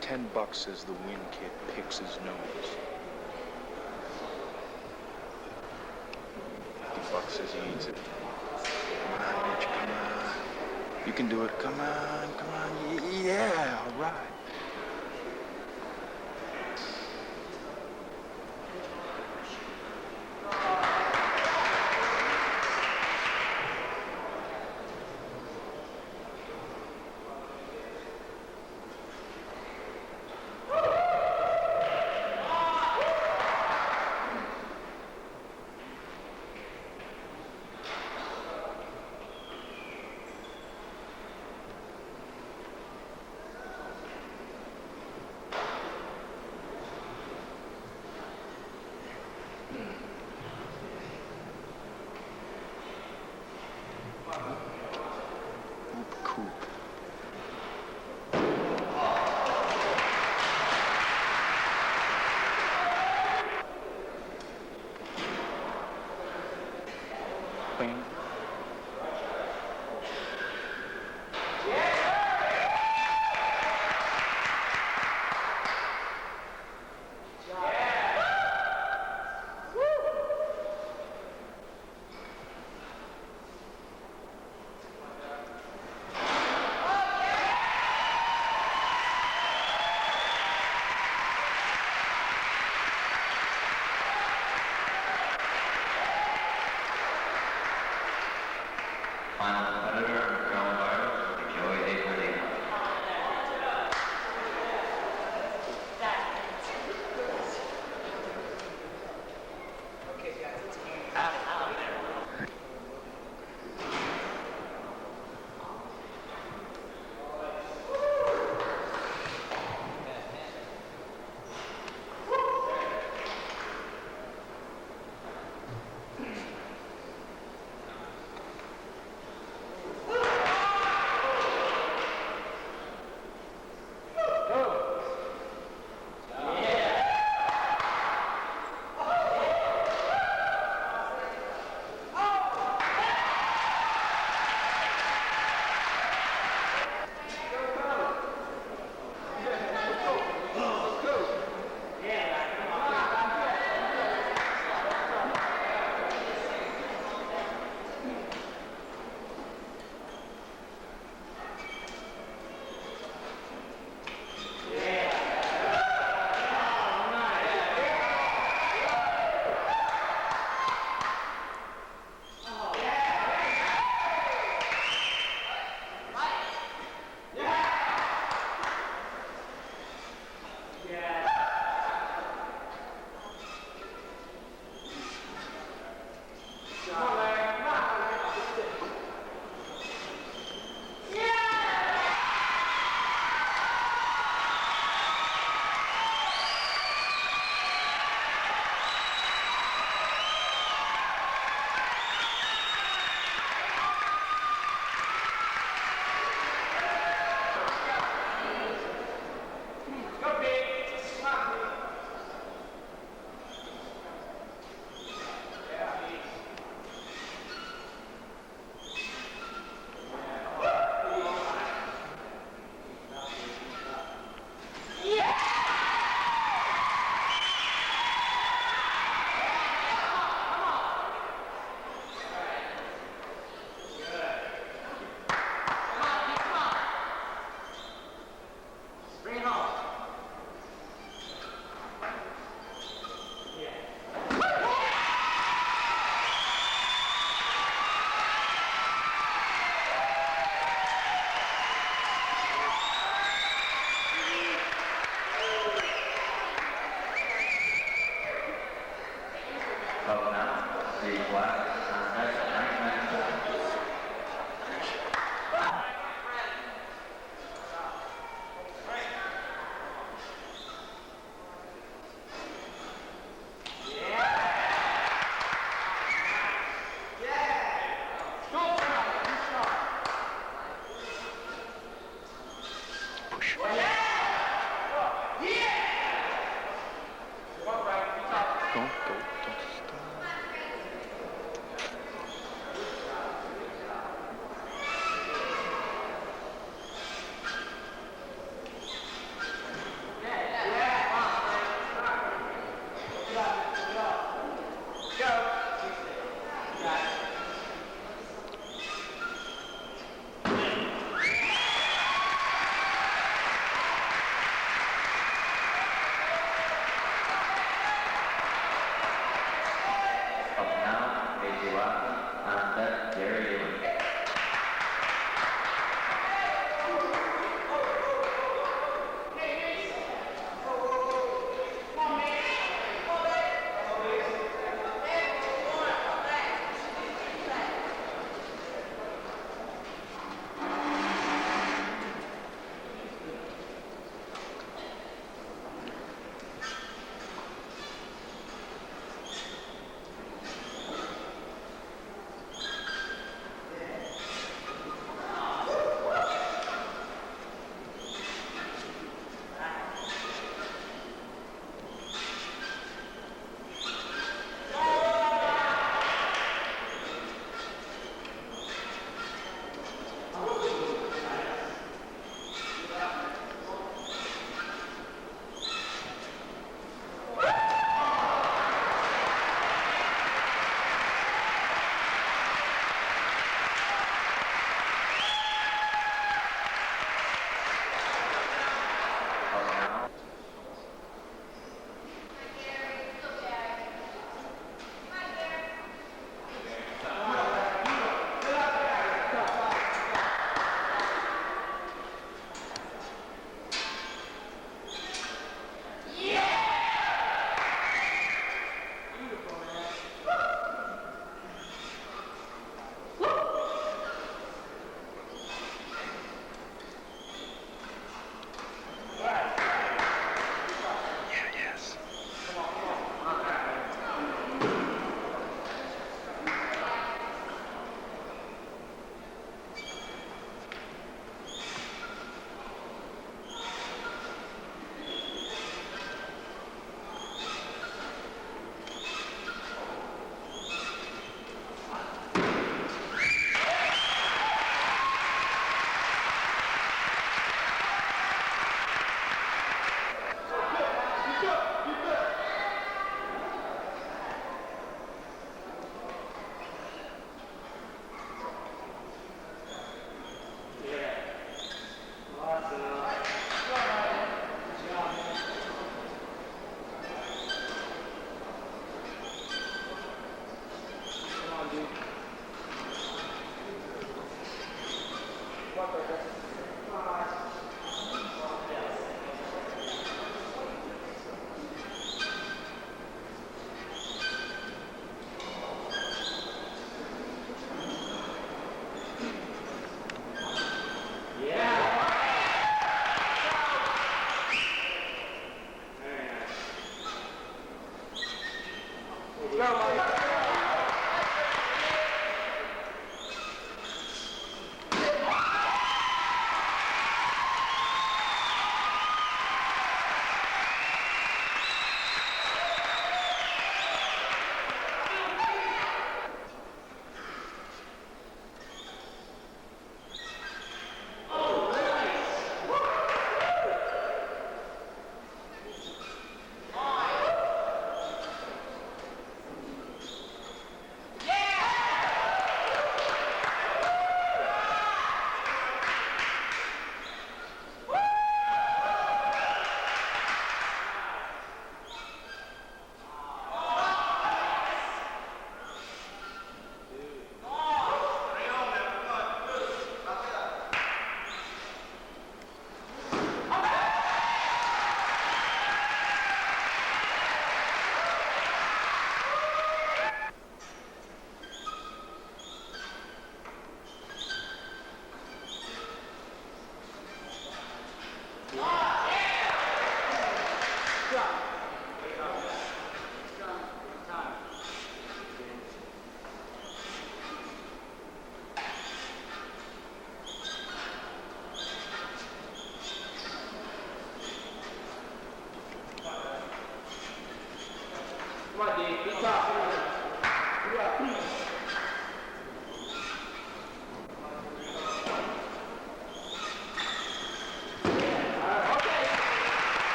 $10 as the win kid picks his nose. $50 as he eats it. Come on, bitch, come on. You can do it. Come on, come on. Yeah, all right.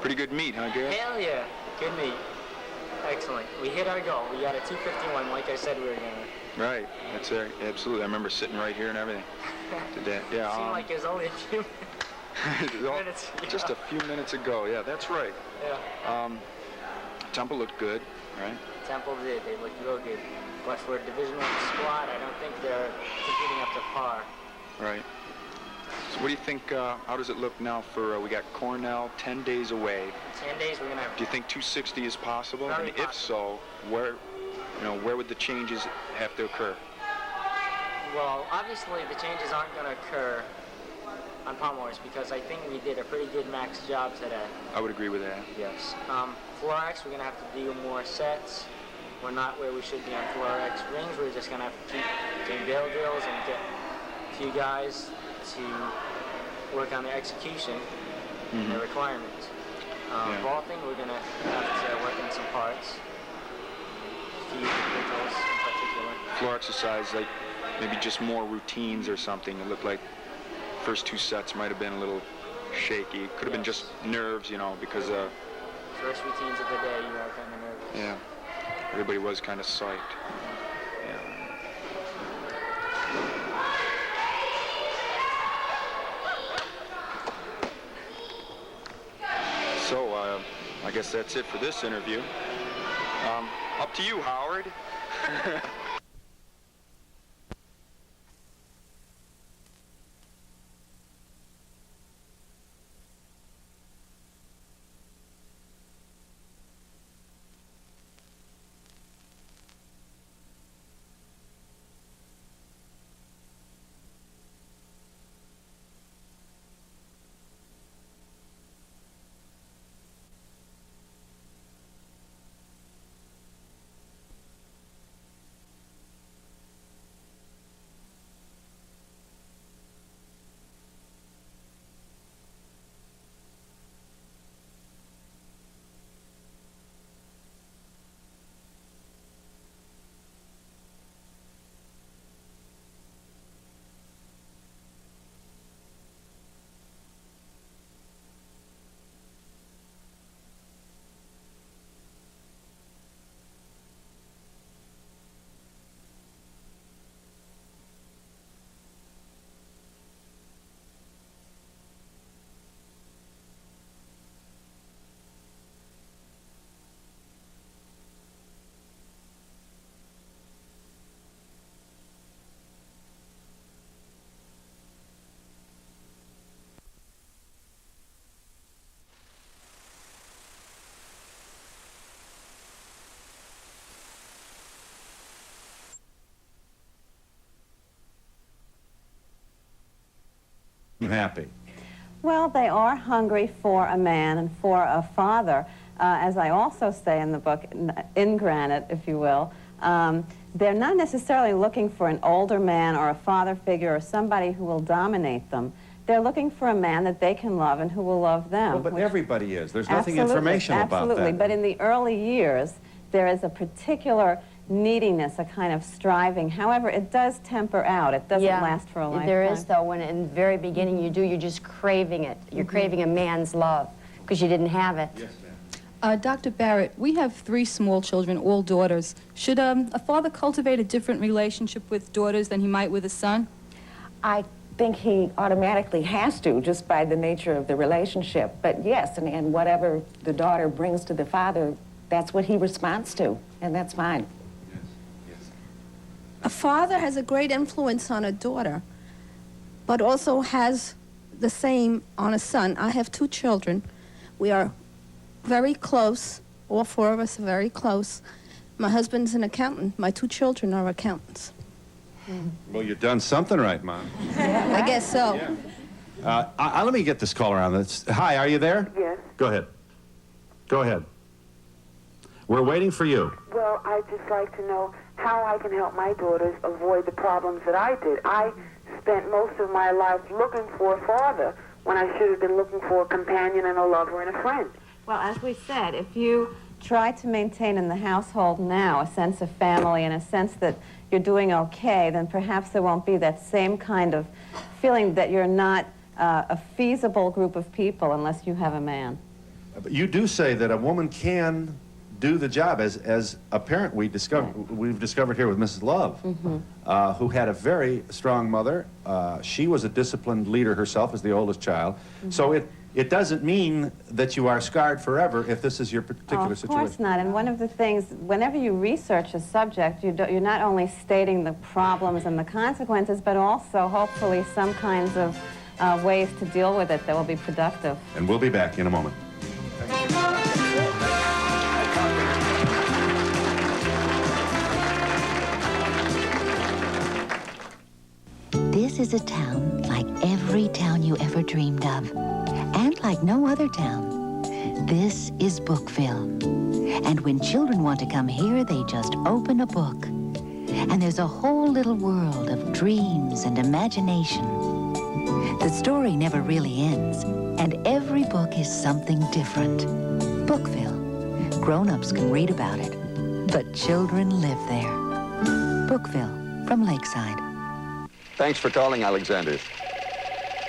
Pretty good meet, huh, Garrett? Hell yeah, good meet. Excellent. We hit our goal. We got a 251, like I said we were gonna. Right. That's right. Absolutely. I remember sitting right here and everything. Did that? Yeah. Seemed like it was only a few minutes. Just a few minutes ago. Yeah, that's right. Yeah. Temple looked good, right? Temple did. They looked real good. But for a Division I squad, I don't think they're competing up to par. Right. So what do you think, how does it look now for, we got Cornell 10 days away. 10 days we're going to have... Do you think 260 is possible? Very and if possible. so, where would the changes have to occur? Well, obviously the changes aren't going to occur on Palmores because I think we did a pretty good max job today. I would agree with that. Yes. Floor X, we're going to have to do more sets. We're not where we should be on Floor X. Rings, we're just going to have to keep doing bail drills and get a few guys to work on their execution and their requirements. Vaulting, we're going to have to work on some parts. A few individuals in particular. Floor exercise, like maybe just more routines or something. It looked like first two sets might have been a little shaky. Could have been just nerves, you know, because first routines of the day, you are kind of nervous. Yeah. Everybody was kind of psyched. Yeah. So, I guess that's it for this interview. Up to you, Howard. Happy. Well, they are hungry for a man and for a father. As I also say in the book, in Granite, if you will, they're not necessarily looking for an older man or a father figure or somebody who will dominate them. They're looking for a man that they can love and who will love them. Well, but everybody is. There's nothing Absolutely, informational about that. absolutely. But in the early years, there is a particular neediness, a kind of striving. However, it does temper out. It doesn't last for a lifetime. There is, though, when in the very beginning you're just craving it. You're craving a man's love because you didn't have it. Yes, ma'am. Dr. Barrett, we have 3 small children, all daughters. Should a father cultivate a different relationship with daughters than he might with a son? I think he automatically has to, just by the nature of the relationship. But yes, and whatever the daughter brings to the father, that's what he responds to, and that's fine. A father has a great influence on a daughter, but also has the same on a son. I have 2 children. We are very close. All 4 of us are very close. My husband's an accountant. My 2 children are accountants. Well, you've done something right, Mom. I guess so. Yeah. Let me get this caller on. Hi, are you there? Yes. Go ahead. Go ahead. We're waiting for you. Well, I'd just like to know how I can help my daughters avoid the problems that I did. I spent most of my life looking for a father when I should have been looking for a companion and a lover and a friend. Well, as we said, if you try to maintain in the household now a sense of family and a sense that you're doing okay, then perhaps there won't be that same kind of feeling that you're not a feasible group of people unless you have a man. But you do say that a woman can do the job, as a parent we've discovered here with Mrs. Love, who had a very strong mother. She was a disciplined leader herself as the oldest child. So it doesn't mean that you are scarred forever if this is your particular situation. Of course not. And one of the things, whenever you research a subject, you're not only stating the problems and the consequences, but also hopefully some kinds of ways to deal with it that will be productive. And we'll be back in a moment. This is a town like every town you ever dreamed of, and like no other town. This is Bookville. And when children want to come here, they just open a book. And there's a whole little world of dreams and imagination. The story never really ends, and every book is something different. Bookville. Grown-ups can read about it, but children live there. Bookville from Lakeside. Thanks for calling, Alexander's.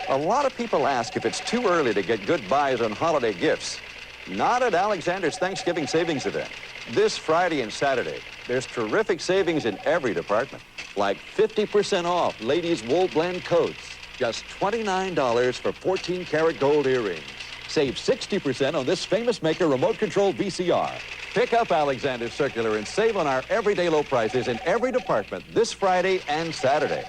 A lot of people ask if it's too early to get good buys on holiday gifts. Not at Alexander's Thanksgiving savings event. This Friday and Saturday, there's terrific savings in every department. Like 50% off ladies' wool blend coats. Just $29 for 14-karat gold earrings. Save 60% on this famous maker remote control VCR. Pick up Alexander's Circular and save on our everyday low prices in every department this Friday and Saturday.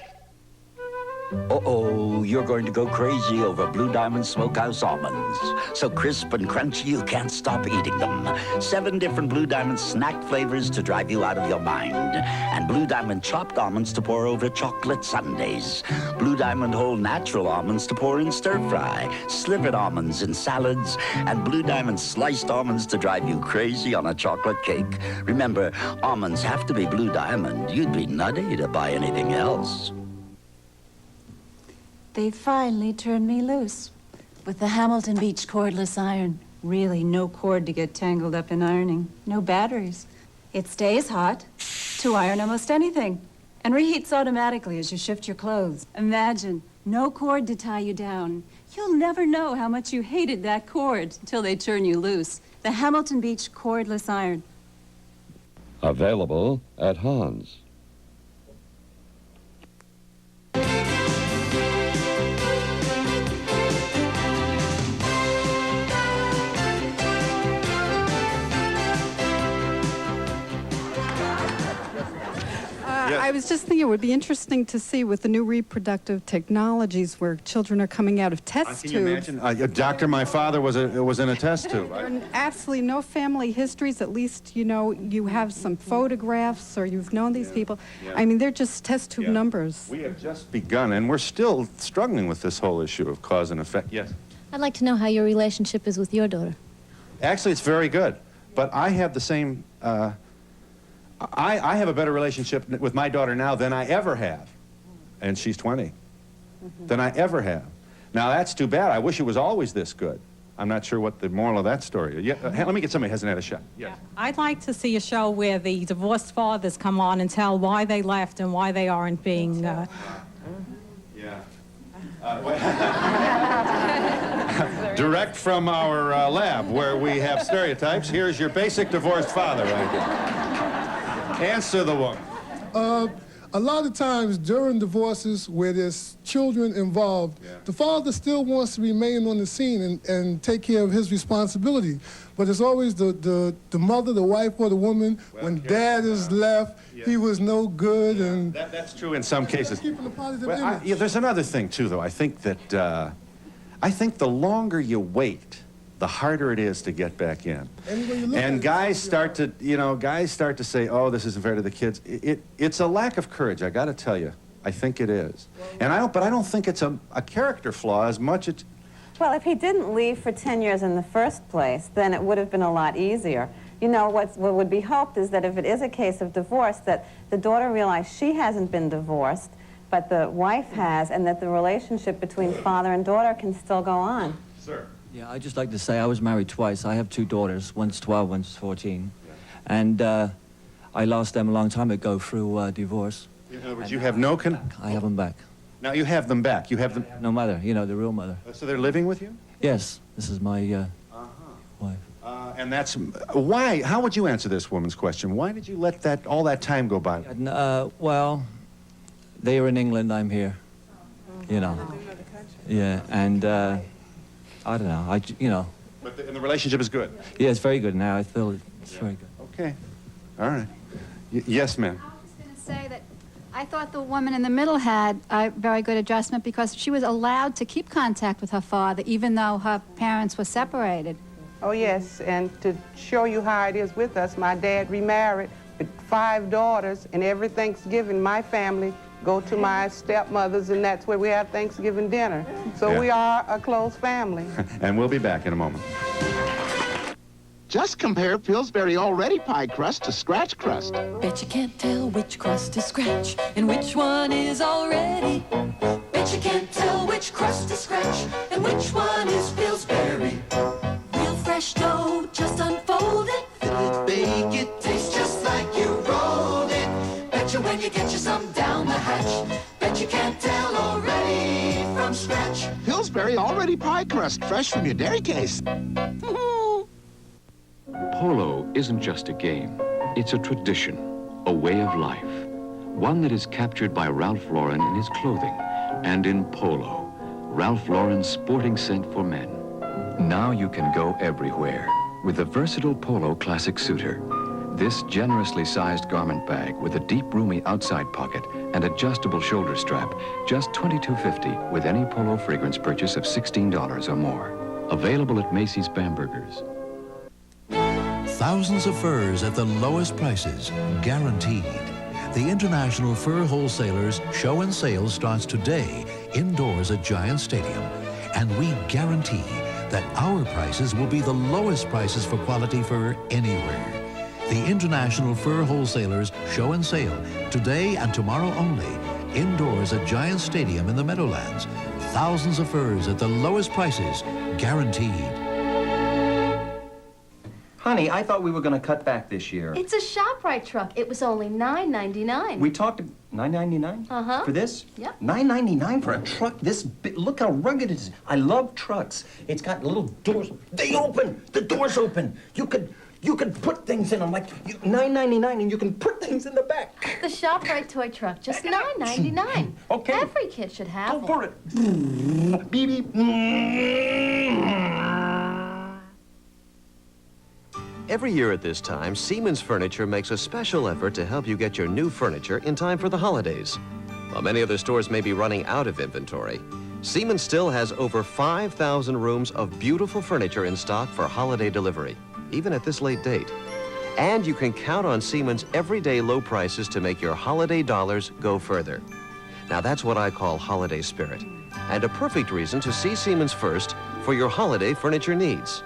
Uh-oh, you're going to go crazy over Blue Diamond Smokehouse almonds. So crisp and crunchy, you can't stop eating them. 7 different Blue Diamond snack flavors to drive you out of your mind. And Blue Diamond chopped almonds to pour over chocolate sundaes. Blue Diamond whole natural almonds to pour in stir-fry. Slivered almonds in salads. And Blue Diamond sliced almonds to drive you crazy on a chocolate cake. Remember, almonds have to be Blue Diamond. You'd be nutty to buy anything else. They finally turned me loose with the Hamilton Beach cordless iron. Really no cord to get tangled up in ironing. No batteries. It stays hot to iron almost anything and reheats automatically as you shift your clothes. Imagine, no cord to tie you down. You'll never know how much you hated that cord until they turn you loose. The Hamilton Beach cordless iron. Available at Hans. I was just thinking it would be interesting to see with the new reproductive technologies where children are coming out of test tubes. Can you imagine? Doctor, my father was in a test tube. There are absolutely no family histories. At least, you know, you have some photographs or you've known these people. Yeah. I mean, they're just test tube numbers. We have just begun, and we're still struggling with this whole issue of cause and effect. Yes? I'd like to know how your relationship is with your daughter. Actually, it's very good. But I have the same... I have a better relationship with my daughter now than I ever have. And she's 20. Than I ever have. Now, that's too bad. I wish it was always this good. I'm not sure what the moral of that story is. Yeah, let me get somebody who hasn't had a shot. Yes. Yeah. I'd like to see a show where the divorced fathers come on and tell why they left and why they aren't being... Direct from our lab, where we have stereotypes. Here's your basic divorced father right here. Answer the woman. A lot of times during divorces where there's children involved, the father still wants to remain on the scene and take care of his responsibility. But it's always the mother, the wife, or the woman, when dad is left, he was no good. And that's true in some cases. Keeping a positive image. There's another thing, too, though. I think that, I think the longer you wait, the harder it is to get back in. And guys start to say, oh, this isn't fair to the kids. It's a lack of courage, I got to tell you. I think it is. But I don't think it's a character flaw as much as... Well, if he didn't leave for 10 years in the first place, then it would have been a lot easier. You know, what would be hoped is that if it is a case of divorce, that the daughter realizes she hasn't been divorced, but the wife has, and that the relationship between father and daughter can still go on. Sir. Yeah, I'd just like to say I was married twice. I have 2 daughters. One's 12, one's 14. And I lost them a long time ago through divorce. In other words, you have no I have them back. Now you have them back. You have them... No mother, you know, the real mother. So they're living with you? Yes, this is my wife. And that's... Why? How would you answer this woman's question? Why did you let all that time go by? Well, they are in England, I'm here. You know. Yeah, and I don't know, you know. But and the relationship is good? Yeah, it's very good now. I feel it's very good. Okay. All right. Yes, ma'am. I was going to say that I thought the woman in the middle had a very good adjustment because she was allowed to keep contact with her father even though her parents were separated. Oh, yes, and to show you how it is with us, my dad remarried with 5 daughters, and every Thanksgiving, my family go to my stepmother's, and that's where we have Thanksgiving dinner. So we are a close family. And we'll be back in a moment. Just compare Pillsbury Already pie crust to scratch crust. Bet you can't tell which crust is scratch and which one is already. Bet you can't tell which crust is scratch and which one is Pillsbury. Real fresh dough, just unfold it. Fill it, bake it, tastes just like you rolled it. Bet you when you get you some down the hatch. Bet you can't tell already from scratch. Pillsbury Already pie crust, fresh from your dairy case. Polo isn't just a game. It's a tradition, a way of life. One that is captured by Ralph Lauren in his clothing and in Polo, Ralph Lauren's sporting scent for men. Now you can go everywhere with the versatile Polo Classic Suitor. This generously sized garment bag with a deep, roomy outside pocket and adjustable shoulder strap, just $22.50 with any Polo fragrance purchase of $16 or more. Available at Macy's Bambergers. Thousands of furs at the lowest prices, guaranteed. The International Fur Wholesalers Show and Sale starts today, indoors at Giant Stadium. And we guarantee that our prices will be the lowest prices for quality fur anywhere. The International Fur Wholesalers Show and Sale, today and tomorrow only, indoors at Giant Stadium in the Meadowlands. Thousands of furs at the lowest prices, guaranteed. Honey, I thought we were going to cut back this year. It's a ShopRite truck. It was only $9.99. We talked $9.99? Uh-huh. For this? Yep. $9.99 for a truck this big. Look how rugged it is. I love trucks. It's got little doors. They open. The doors open. You could put things in them like $9.99 and you can put things in the back. The ShopRite toy truck, just $9.99. Okay. Every kid should have Go for one. it. Beep, beep. Every year at this time, Siemens Furniture makes a special effort to help you get your new furniture in time for the holidays. While many other stores may be running out of inventory, Siemens still has over 5,000 rooms of beautiful furniture in stock for holiday delivery, even at this late date. And you can count on Siemens' everyday low prices to make your holiday dollars go further. Now that's what I call holiday spirit, and a perfect reason to see Siemens first for your holiday furniture needs.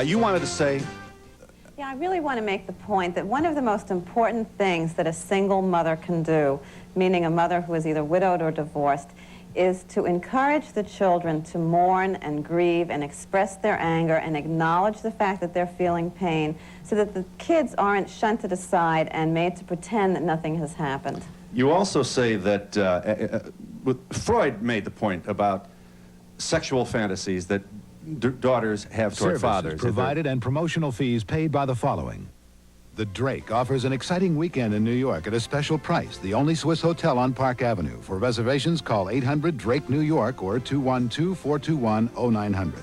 You wanted to say... Yeah, I really want to make the point that one of the most important things that a single mother can do, meaning a mother who is either widowed or divorced, is to encourage the children to mourn and grieve and express their anger and acknowledge the fact that they're feeling pain so that the kids aren't shunted aside and made to pretend that nothing has happened. You also say that Freud made the point about sexual fantasies that daughters have toward Services fathers. provided and promotional fees paid by the following. The Drake offers an exciting weekend in New York at a special price, the only Swiss hotel on Park Avenue. For reservations, call 800-DRAKE-NEW YORK or 212-421-0900.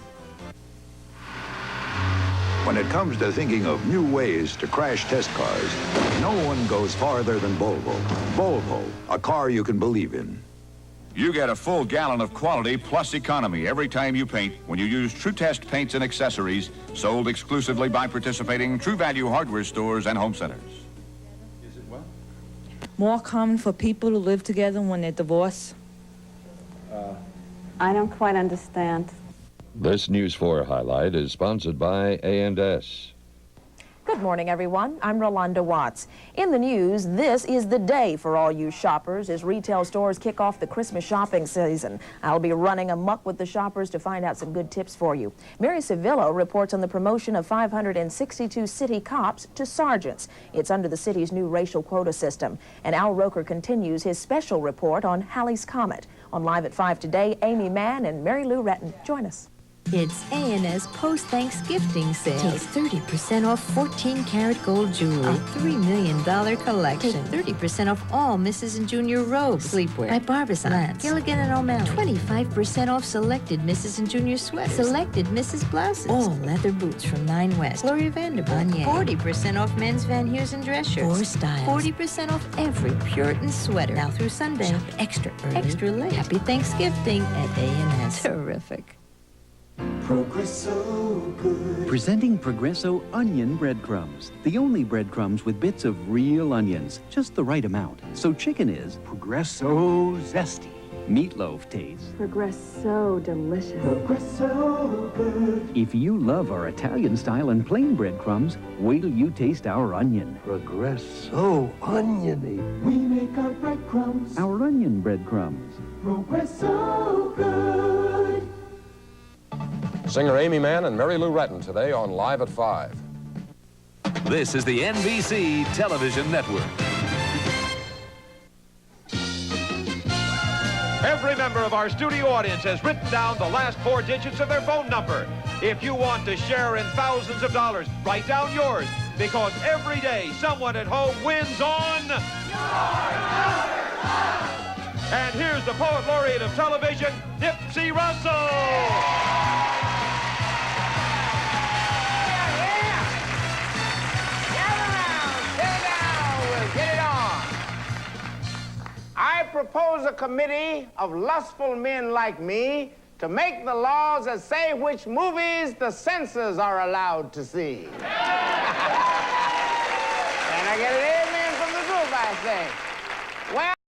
When it comes to thinking of new ways to crash test cars, no one goes farther than Volvo. Volvo, a car you can believe in. You get a full gallon of quality plus economy every time you paint when you use True Test paints and accessories, sold exclusively by participating True Value hardware stores and home centers. Is it what? More common for people who live together when they're divorced? I don't quite understand. This News 4 highlight is sponsored by A&S. Good morning, everyone. I'm Rolanda Watts. In the news, this is the day for all you shoppers as retail stores kick off the Christmas shopping season. I'll be running amok with the shoppers to find out some good tips for you. Mary Civillo reports on the promotion of 562 city cops to sergeants. It's under the city's new racial quota system. And Al Roker continues his special report on Halley's Comet. On Live at 5 today, Amy Mann and Mary Lou Retton. Join us. It's A&S post-Thanksgiving sale. Take 30% off 14-karat gold jewelry. A $3 million collection. Take 30% off all Mrs. and Junior robes. Sleepwear by Barbizon, Lance, Gilligan and O'Malley. 25% off selected Mrs. and Junior sweaters. Selected Mrs. blouses. All leather boots from 9 West. Gloria Vanderbilt. 40% off men's Van Heusen dress shirts. 4 styles. 40% off every Puritan sweater. Now through Sunday. Shop extra early. Extra late. Happy Thanksgiving at A&S. Terrific. Progresso good. Presenting Progresso onion breadcrumbs. The only breadcrumbs with bits of real onions, just the right amount. So chicken is Progresso zesty. Meatloaf tastes Progresso delicious. Progresso good. If you love our Italian style and plain breadcrumbs, wait till you taste our onion. Progresso oniony. We make our breadcrumbs. Our onion breadcrumbs. Progresso good. Singer Amy Mann and Mary Lou Retton today on Live at 5. This is the NBC Television Network. Every member of our studio audience has written down the last 4 digits of their phone number. If you want to share in thousands of dollars, write down yours, because every day someone at home wins on... And here's the Poet Laureate of Television, Nipsey Russell! I propose a committee of lustful men like me to make the laws that say which movies the censors are allowed to see. And I get an amen from the group, I say. Well,